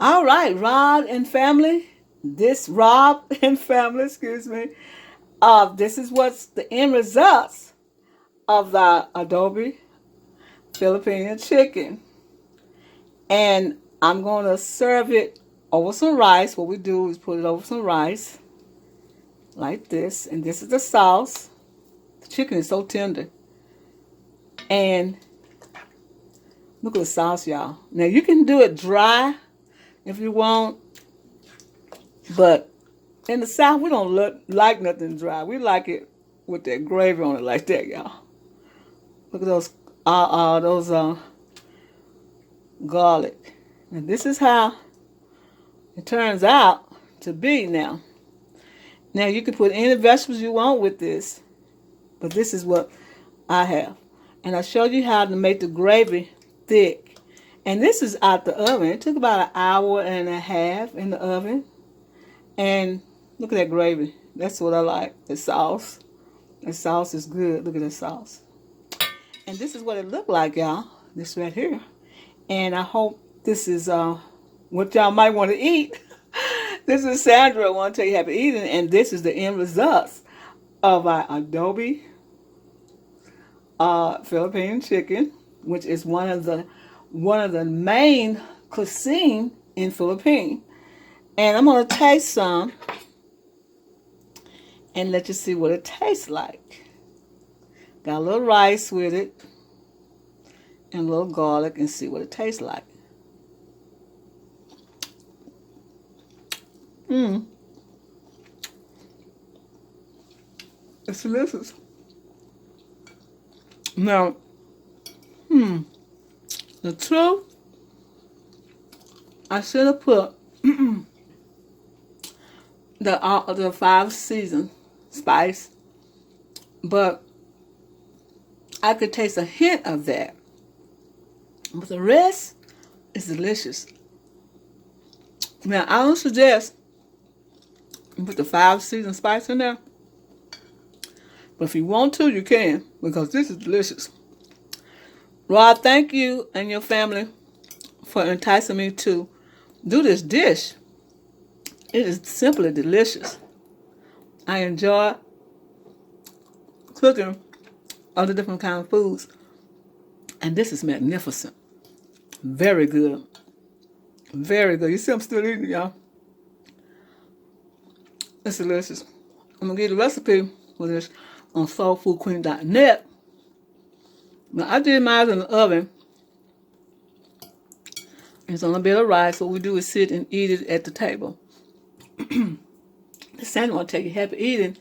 All right, Rob and family. Rob and family, excuse me. This is what's the end results of the Adobe Filipino chicken. And I'm going to serve it over some rice. What we do is put it over some rice like this. And this is the sauce. The chicken is so tender. And look at the sauce, y'all. Now, you can do it dry if you want. But in the South, we don't like nothing dry. We like it with that gravy on it like that, y'all. Look at those garlic. And this is how it turns out to be now. Now, you can put any vegetables you want with this, but this is what I have. And I showed you how to make the gravy thick. And this is out the oven. It took about an hour and a half in the oven. And look at that gravy. That's what I like. The sauce. The sauce is good. Look at the sauce. And this is what it looked like, y'all. This right here. And I hope this is what y'all might want to eat. This is Sandra. I want to tell you happy eating. And this is the end results of our Adobe Philippine chicken, which is one of the main cuisine in Philippines. And I'm going to taste some and let you see what it tastes like. Got a little rice with it and a little garlic and see what it tastes like. It's delicious. Now, the truth, I should have put the 5 season spice, but I could taste a hint of that. But the rest is delicious. Now, I don't suggest you put the 5 season spice in there, but if you want to, you can, because this is delicious. Rod, thank you and your family for enticing me to do this dish. It is simply delicious. I enjoy cooking all the different kind of foods. And this is magnificent. Very good. Very good. You see I'm still eating, y'all. It's delicious. I'm going to give you the recipe for this on soulfoodqueen.net. Now, I did mine in the oven. It's on a bit of rice. What we do is sit and eat it at the table. Sandra want to tell you happy eating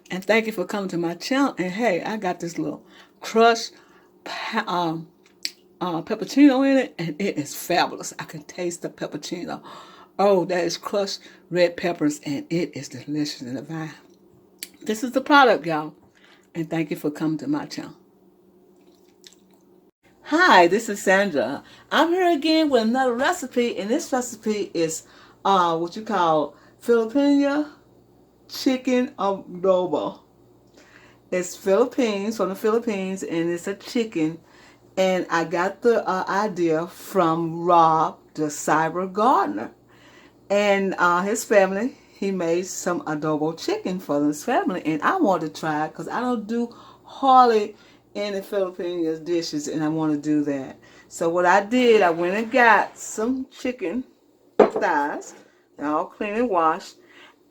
and thank you for coming to my channel. And hey, I got this little crushed pepperino in it, and it is fabulous. I can taste the pepperino. Oh, that is crushed red peppers, and it is delicious and divine. This is the product, y'all, and thank you for coming to my channel. Hi, this is Sandra. I'm here again with another recipe, and this recipe is what you call Filipino chicken adobo. It's Philippines, from the Philippines, and it's a chicken. And I got the idea from Rob, the cyber gardener. And his family, he made some adobo chicken for his family. And I wanted to try it because I don't do hardly any Filipino dishes, and I want to do that. So what I did, I went and got some chicken thighs. They're all clean and washed.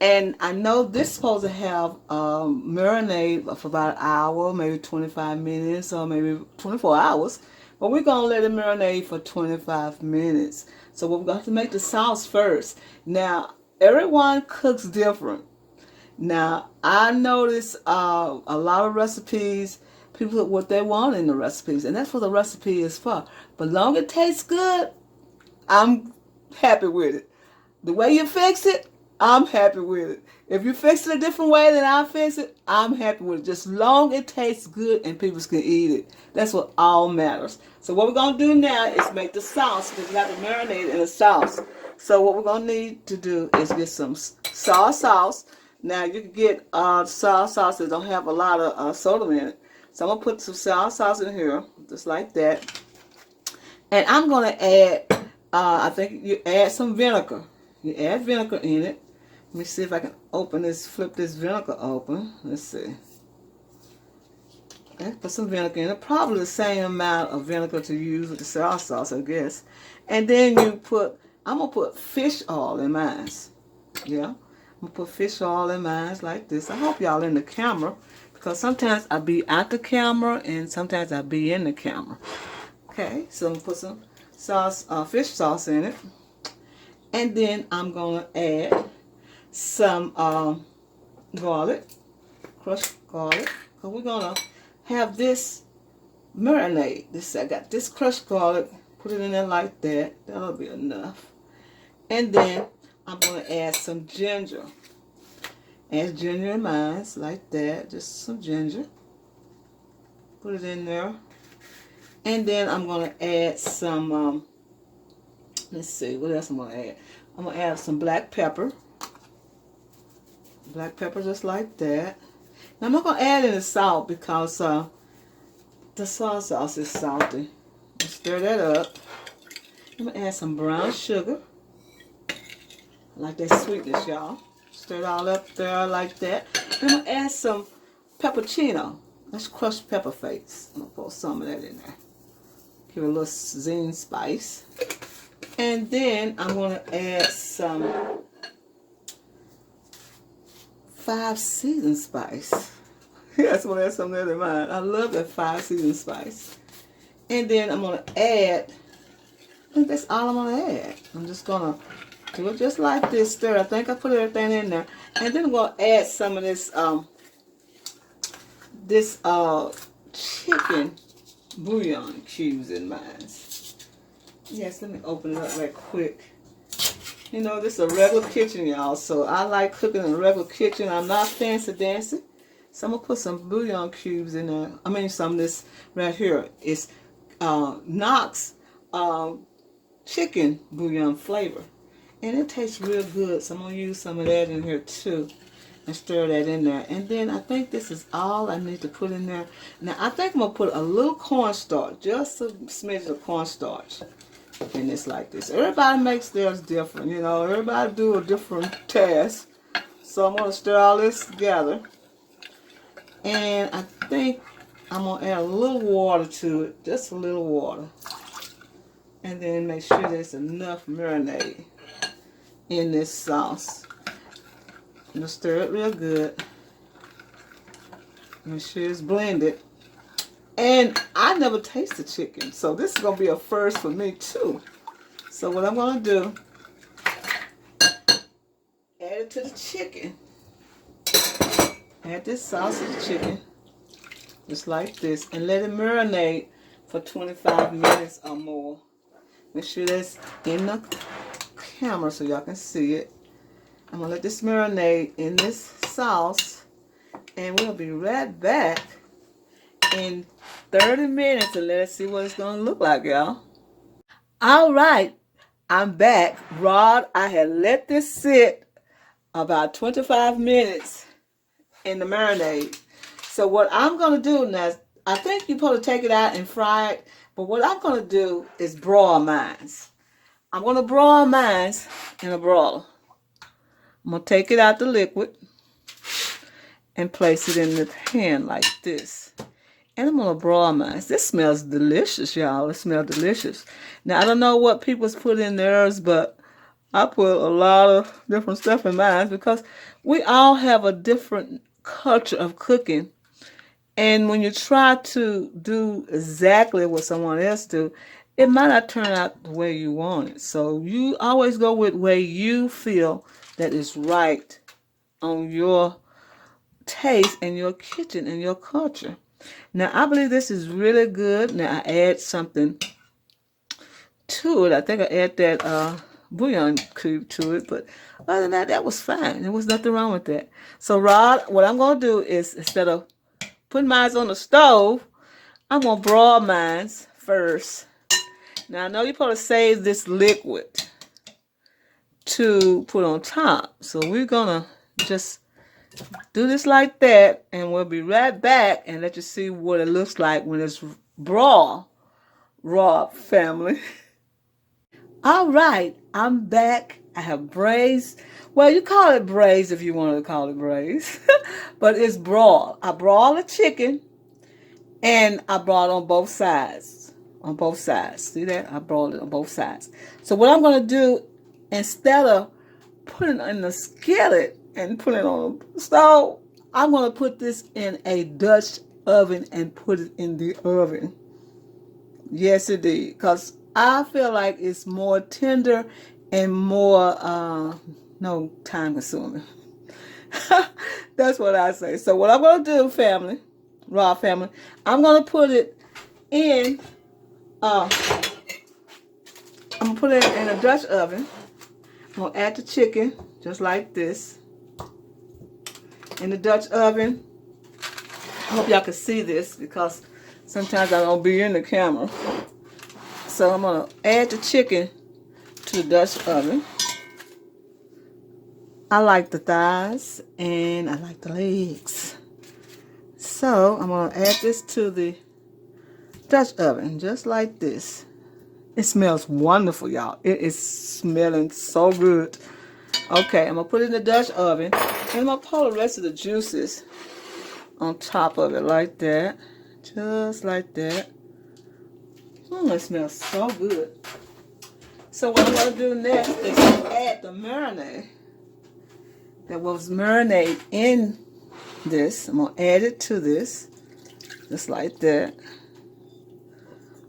And I know this is supposed to have marinade for about an hour, maybe 25 minutes, or maybe 24 hours. But we're going to let it marinate for 25 minutes. So we're going to make the sauce first. Now, everyone cooks different. Now, I notice a lot of recipes, people put what they want in the recipes. And that's what the recipe is for. But long as it tastes good, I'm happy with it. The way you fix it, I'm happy with it. If you fix it a different way than I fix it, I'm happy with it. Just long it tastes good and people can eat it. That's what all matters. So what we're going to do now is make the sauce, because we have to marinate in the sauce. So what we're going to need to do is get some soy sauce. Now you can get soy sauce that don't have a lot of soda in it. So I'm going to put some soy sauce in here, just like that. And I'm going to add I think you add some vinegar. You add vinegar in it. Let me see if I can open this, flip this vinegar open. Let's see. Okay, put some vinegar in it. Probably the same amount of vinegar to use with the sour sauce, I guess. And then you put, I'm going to put fish oil in mine. Yeah. I'm going to put fish oil in mine like this. I hope y'all in the camera, because sometimes I be out the camera and sometimes I be in the camera. Okay, so I'm going to put some sauce, fish sauce in it. And then I'm going to add some garlic, crushed garlic, because we're going to have this marinade. I got this crushed garlic, put it in there like that. That'll be enough. And then I'm going to add some ginger. Add ginger in mine, like that, just some ginger. Put it in there. And then I'm going to add some, let's see, what else I'm going to add? I'm going to add some black pepper. Black pepper just like that. Now I'm not going to add any salt because the soy sauce is salty. Stir that up. I'm going to add some brown sugar. I like that sweetness, y'all. Stir it all up there like that. I'm going to add some peppercino. That's crushed pepper flakes. I'm going to pour some of that in there. Give it a little zing spice. And then I'm going to add some 5 season spice. Yes, I'm going to add some of that in mine. I love that 5 season spice. And then I'm going to add, I think that's all I'm going to add. I'm just going to do it just like this. Stir. I think I put everything in there. And then I'm going to add some of this, chicken bouillon cubes in mine. Yes, let me open it up right quick. You know, this is a regular kitchen, y'all, so I like cooking in a regular kitchen. I'm not fancy dancy. So I'm going to put some bouillon cubes in there. I mean, some of this right here is Knox chicken bouillon flavor. And it tastes real good, so I'm going to use some of that in here too. And stir that in there. And then I think this is all I need to put in there. Now, I think I'm going to put a little cornstarch, just a smidge of cornstarch in this like this. Everybody makes theirs different, you know. Everybody do a different task. So I'm going to stir all this together. And I think I'm going to add a little water to it, just a little water. And then make sure there's enough marinade in this sauce. I'm going to stir it real good. Make sure it's blended. And I never tasted chicken, so this is going to be a first for me too. So what I'm going to do, add it to the chicken. Add this sauce to the chicken, just like this, and let it marinate for 25 minutes or more. Make sure that's in the camera so y'all can see it. I'm going to let this marinate in this sauce, and we'll be right back in 30 minutes and let us see what it's going to look like, y'all. All right, I'm back. Rod, I had let this sit about 25 minutes in the marinade. So what I'm going to do now, I think you're supposed to take it out and fry it, but what I'm going to do is broil mine. I'm going to broil mine in a broiler. I'm going to take it out the liquid and place it in the pan like this. And I'm going to broil mine. This smells delicious, y'all. It smells delicious. Now, I don't know what people's put in theirs, but I put a lot of different stuff in mine because we all have a different culture of cooking. And when you try to do exactly what someone else do, it might not turn out the way you want it. So you always go with the way you feel that is right on your taste and your kitchen and your culture. Now, I believe this is really good. Now, I add something to it. I think I add that bouillon cube to it. But other than that, that was fine. There was nothing wrong with that. So, Rod, what I'm going to do is, instead of putting mine on the stove, I'm going to broil mine first. Now, I know you're supposed to save this liquid to put on top. So, we're going to just do this like that, and we'll be right back and let you see what it looks like when it's raw family. All right, I'm back. I have braised. Well, you call it braised if you wanted to call it braised, but it's broiled. I broiled the chicken, and I broiled on both sides. On both sides. See that? I broiled it on both sides. So what I'm going to do, instead of putting it in the skillet and putting it on the stove, I'm going to put this in a Dutch oven and put it in the oven. Yes, indeed. Because I feel like it's more tender and more, no, time consuming. That's what I say. So what I'm going to do, family, raw family, I'm going to put it in, I'm going to put it in a Dutch oven. I'm going to add the chicken, just like this, in the Dutch oven. I hope y'all can see this because sometimes I don't be in the camera. So I'm going to add the chicken to the Dutch oven. I like the thighs and I like the legs. So I'm going to add this to the Dutch oven, just like this. It smells wonderful, y'all. It is smelling so good. Okay, I'm going to put it in the Dutch oven. And I'm going to pour the rest of the juices on top of it like that. Just like that. It smells so good. So what I'm going to do next is add the marinade that was marinade in this. I'm going to add it to this. Just like that.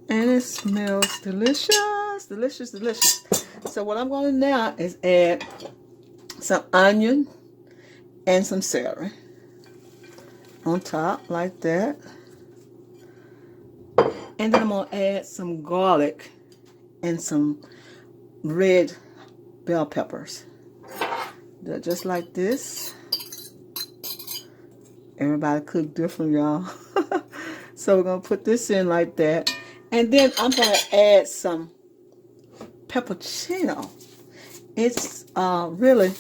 And it smells delicious. Delicious, delicious. So what I'm going to do now is add some onion and some celery on top like that. And then I'm going to add some garlic and some red bell peppers. Just like this. Everybody cook different, y'all. So we're going to put this in like that. And then I'm going to add some peppercino. It's really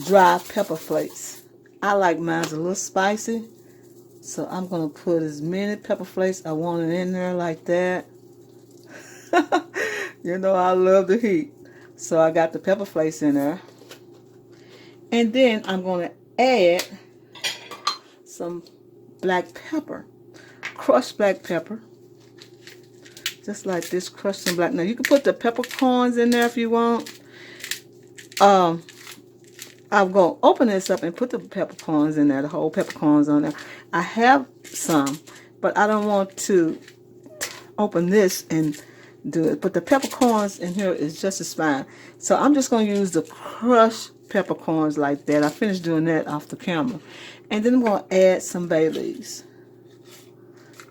dry pepper flakes. I like mine a little spicy. So I'm going to put as many pepper flakes I want it in there like that. You know I love the heat. So I got the pepper flakes in there. And then I'm going to add some black pepper. Crushed black pepper. Just like this, crushed some black. Now you can put the peppercorns in there if you want. I'm going to open this up and put the peppercorns in there, the whole peppercorns on there. I have some, but I don't want to open this and do it. But the peppercorns in here is just as fine. So I'm just going to use the crushed peppercorns like that. I finished doing that off the camera. And then I'm going to add some bay leaves.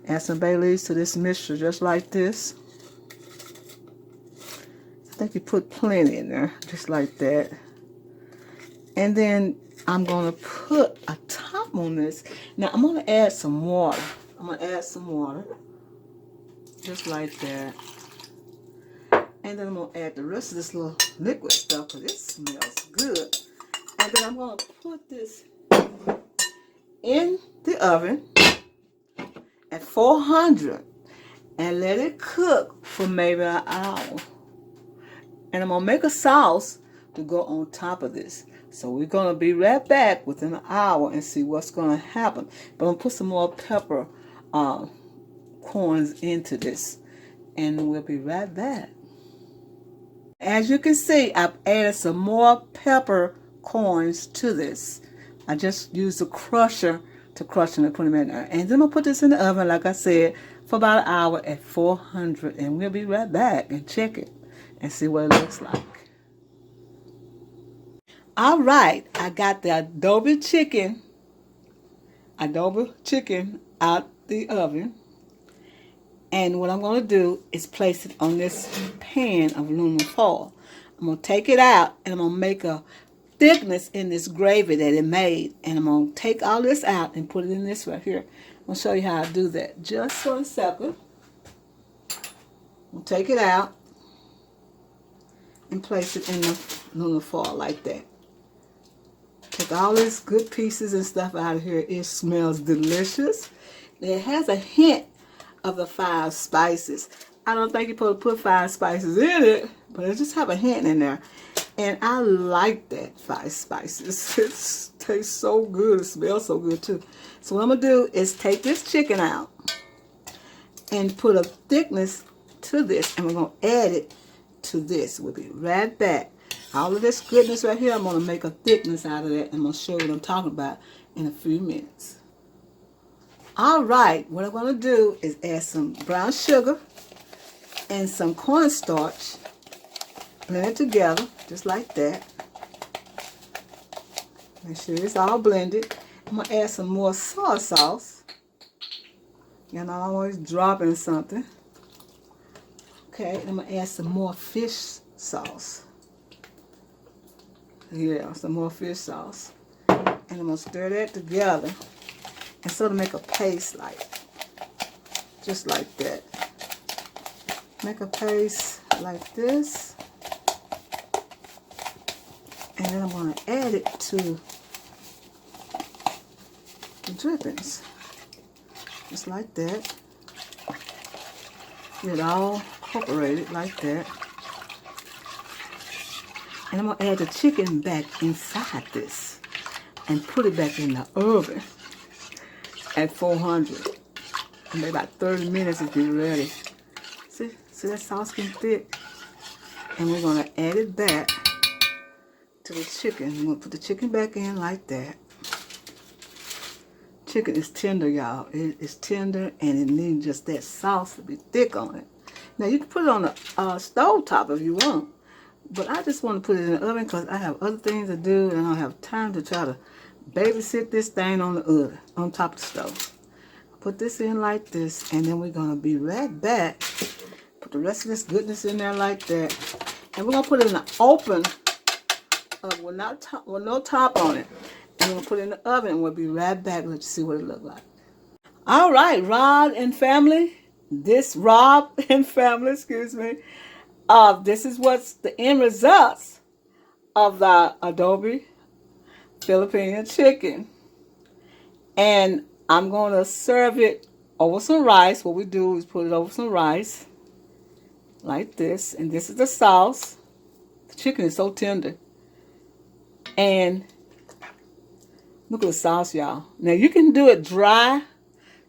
Add some bay leaves to this mixture just like this. I think you put plenty in there, just like that. And then I'm going to put a top on this. Now I'm going to add some water. I'm going to add some water. Just like that. And then I'm going to add the rest of this little liquid stuff because it smells good. And then I'm going to put this in the oven at 400 and let it cook for maybe an hour. And I'm going to make a sauce to go on top of this. So we're going to be right back within an hour and see what's going to happen. But I'm going to put some more pepper corns into this. And we'll be right back. As you can see, I've added some more pepper corns to this. I just used the crusher to crush them and put them in there. And then I'll put this in the oven, like I said, for about an hour at 400. And we'll be right back and check it and see what it looks like. All right, I got the adobo chicken out the oven. And what I'm going to do is place it on this pan of aluminum foil. I'm going to take it out and I'm going to make a thickness in this gravy that it made. And I'm going to take all this out and put it in this right here. I'm going to show you how I do that. Just for a second. I'm going to take it out and place it in the aluminum foil like that. Take all these good pieces and stuff out of here. It smells delicious. It has a hint of the 5 spices. I don't think you're supposed to put 5 spices in it, but I just have a hint in there. And I like that 5 spices. It tastes so good. It smells so good too. So what I'm going to do is take this chicken out and put a thickness to this. And we're going to add it to this. We'll be right back. All of this goodness right here, I'm going to make a thickness out of that. I'm going to show you what I'm talking about in a few minutes. All right, what I'm going to do is add some brown sugar and some cornstarch. Blend it together, just like that. Make sure it's all blended. I'm going to add some more soy sauce. You know, I'm always dropping something. Okay, and I'm going to add some more fish sauce. Yeah, some more fish sauce. And I'm going to stir that together and sort of make a paste just like that. Make a paste like this. And then I'm going to add it to the drippings. Just like that. Get it all incorporated like that. And I'm going to add the chicken back inside this and put it back in the oven at 400. And maybe about 30 minutes to be ready. See that sauce getting thick? And we're going to add it back to the chicken. We're going to put the chicken back in like that. Chicken is tender, y'all. It is tender and it needs just that sauce to be thick on it. Now you can put it on a stove top if you want. But I just want to put it in the oven because I have other things to do and I don't have time to try to babysit this thing on the oven, on top of the stove. Put this in like this and then we're going to be right back. Put the rest of this goodness in there like that. And we're going to put it in the open with no top on it. And we're going to put it in the oven and we'll be right back. Let you see what it looks like. All right, Rob and family. This is what's the end results of the Adobo Filipino chicken. And I'm going to serve it over some rice. What we do is put it over some rice like this. And this is the sauce. The chicken is so tender. And look at the sauce, y'all. Now, you can do it dry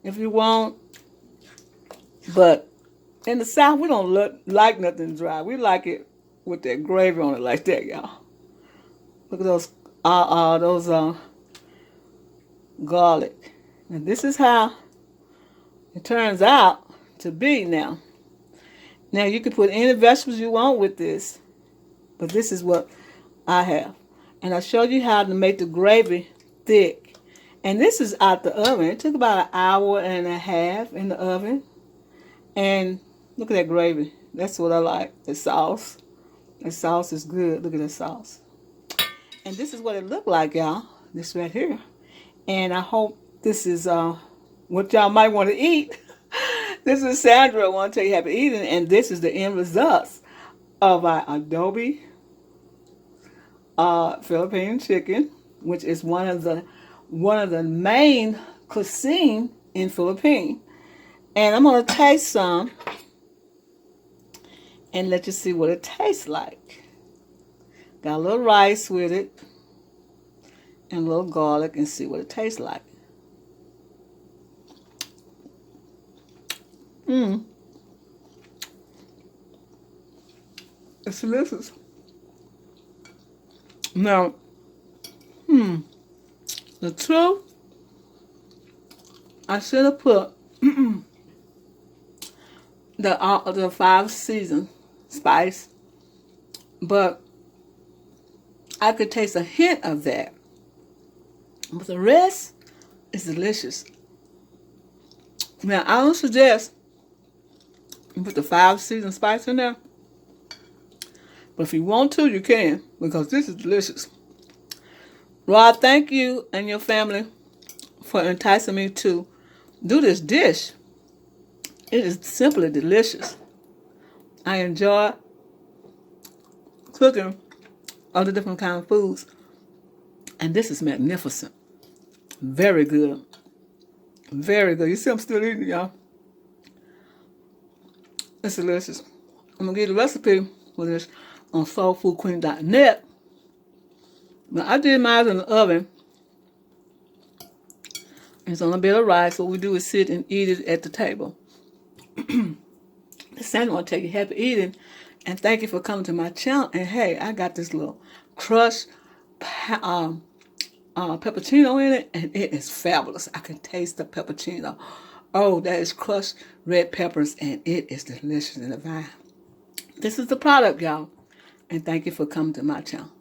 if you want. But in the South, we don't like nothing dry. We like it with that gravy on it like that, y'all. Look at those garlic. And this is how it turns out to be now. Now, you can put any vegetables you want with this. But this is what I have. And I showed you how to make the gravy thick. And this is out the oven. It took about an hour and a half in the oven. And look at that gravy. That's what I like. The sauce. The sauce is good. Look at the sauce. And this is what it looked like, y'all. This right here. And I hope this is what y'all might want to eat. This is Sandra. I want to tell you happy eating. And this is the end results of our Adobo Filipino chicken, which is one of the main cuisine in Philippines. And I'm going to taste some and let you see what it tastes like. Got a little rice with it and a little garlic and see what it tastes like. It's delicious. Now, the truth, I should have put the 5 season spice, but I could taste a hint of that. But the rest is delicious. Now, I don't suggest you put the 5 season spice in there, but if you want to, you can, because this is delicious. Rod, thank you and your family for enticing me to do this dish. It is simply delicious. I enjoy cooking all the different kind of foods. And this is magnificent. Very good. Very good. You see I'm still eating, y'all. It's delicious. I'm going to give you the recipe for this on soulfoodqueen.net. But I did mine in the oven. It's on a bit of rice. What we do is sit and eat it at the table. Sandra want to take you happy eating, and thank you for coming to my channel. And hey, I got this little crushed pepperino in it, and it is fabulous. I can taste the pepperino. Oh, that is crushed red peppers, and it is delicious and divine. This is the product, y'all. And thank you for coming to my channel.